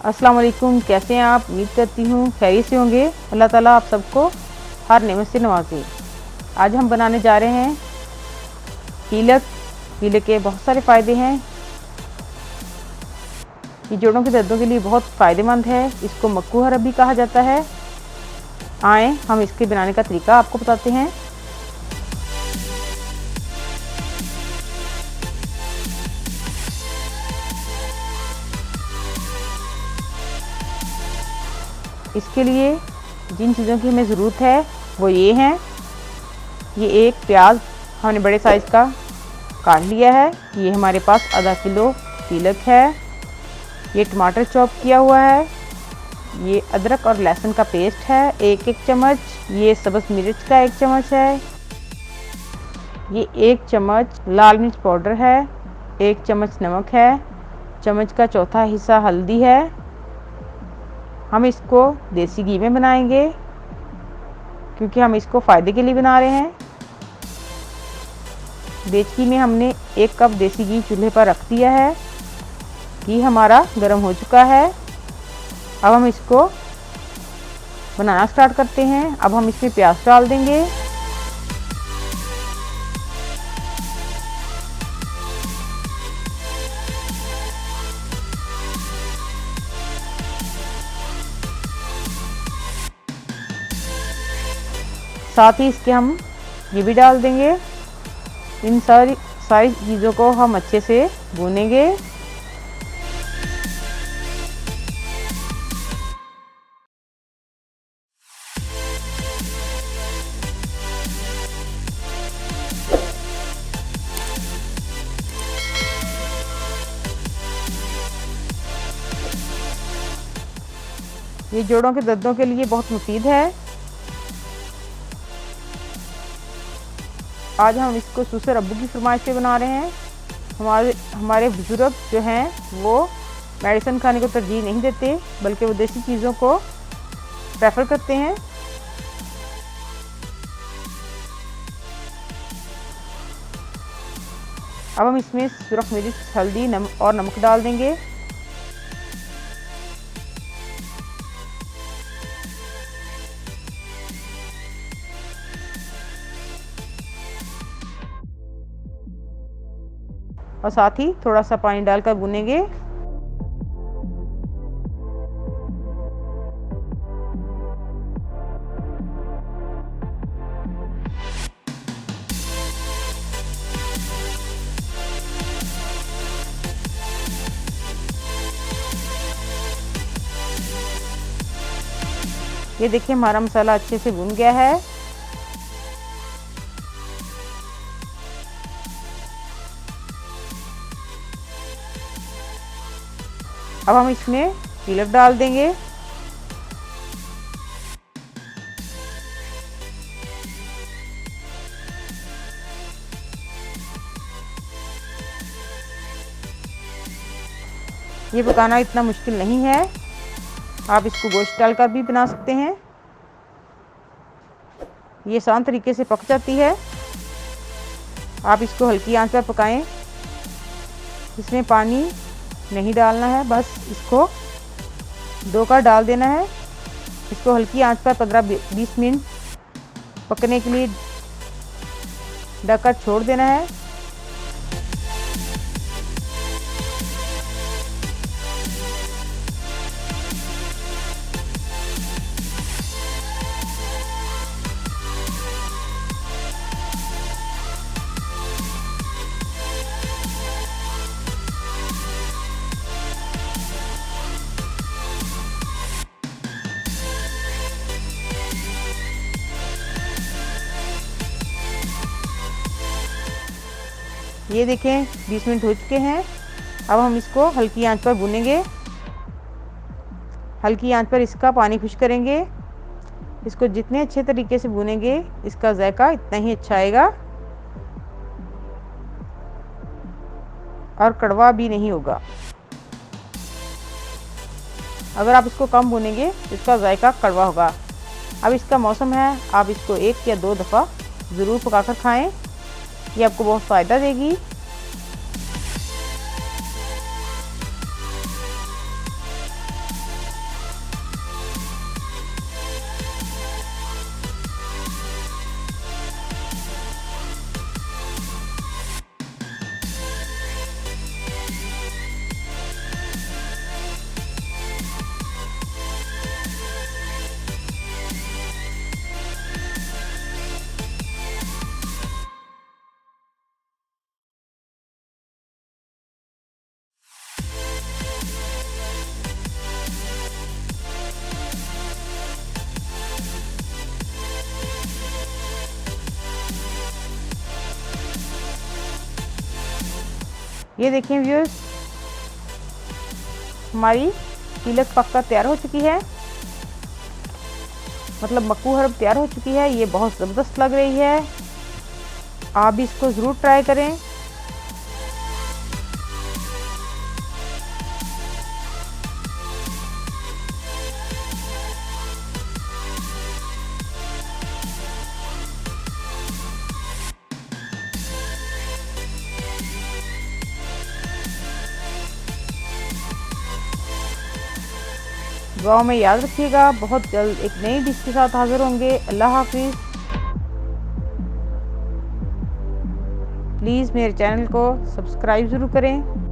अस्सलाम वालेकुम। कैसे हैं आप? उम्मीद करती हूँ खैरियत से होंगे। अल्लाह ताला आप सबको हर नेमत से नवाजे। आज हम बनाने जा रहे हैं कीलक। कीलक के बहुत सारे फ़ायदे हैं। ये जोड़ों के दर्दों के लिए बहुत फ़ायदेमंद है। इसको मक्कू हरब भी कहा जाता है। आए हम इसके बनाने का तरीका आपको बताते हैं। इसके लिए जिन चीज़ों की हमें ज़रूरत है वो ये हैं। ये एक प्याज हमने बड़े साइज़ का काट लिया है। ये हमारे पास आधा किलो कीलक है। ये टमाटर चॉप किया हुआ है। ये अदरक और लहसुन का पेस्ट है 1-1 चम्मच। ये सब्ज़ मिर्च का 1 चम्मच है। ये 1 चम्मच लाल मिर्च पाउडर है। 1 चम्मच नमक है। चम्मच का चौथा हिस्सा हल्दी है। हम इसको देसी घी में बनाएंगे क्योंकि हम इसको फ़ायदे के लिए बना रहे हैं। देचकी में हमने 1 कप देसी घी चूल्हे पर रख दिया है। घी हमारा गर्म हो चुका है। अब हम इसको बनाना स्टार्ट करते हैं। अब हम इसमें प्याज डाल देंगे। साथ ही इसके हम ये भी डाल देंगे। इन सारी चीज़ों को हम अच्छे से भूनेंगे। ये जोड़ों के दर्दों के लिए बहुत मुफीद है। आज हम इसको सूसे रब्बू की फरमाइश पे बना रहे हैं। हमारे बुजुर्ग जो हैं वो मेडिसिन खाने को तरजीह नहीं देते, बल्कि वो देसी चीज़ों को प्रेफर करते हैं। अब हम इसमें सुरख मिर्च, हल्दी और नमक डाल देंगे। और साथ ही थोड़ा सा पानी डालकर भूनेंगे। ये देखिए हमारा मसाला अच्छे से भुन गया है। अब हम इसमें कीलक डाल देंगे। ये पकाना इतना मुश्किल नहीं है। आप इसको गोश्त डालकर भी बना सकते हैं। ये आसान तरीके से पक जाती है। आप इसको हल्की आंच पर पकाएं। इसमें पानी नहीं डालना है, बस इसको धोकर डाल देना है। इसको हल्की आंच पर 15-20 मिनट पकने के लिए ढककर छोड़ देना है। ये देखें 20 मिनट हो चुके हैं। अब हम इसको हल्की आंच पर भूनेंगे। हल्की आंच पर इसका पानी खुश करेंगे। इसको जितने अच्छे तरीके से भूनेंगे इसका जायका इतना ही अच्छा आएगा और कड़वा भी नहीं होगा। अगर आप इसको कम भूनेंगे तो इसका जायका कड़वा होगा। अब इसका मौसम है, आप इसको 1 या 2 दफ़ा ज़रूर पकाकर खाएं। ये आपको बहुत फ़ायदा देगी। ये देखें व्यूअर्स, हमारी कीलक पक्का तैयार हो चुकी है, मतलब मक्कू हर्ब तैयार हो चुकी है। ये बहुत ज़बरदस्त लग रही है, आप भी इसको ज़रूर ट्राई करें। दुआ में याद रखिएगा, बहुत जल्द एक नई डिश के साथ हाजिर होंगे। अल्लाह हाफिज़। प्लीज़ मेरे चैनल को सब्सक्राइब ज़रूर करें।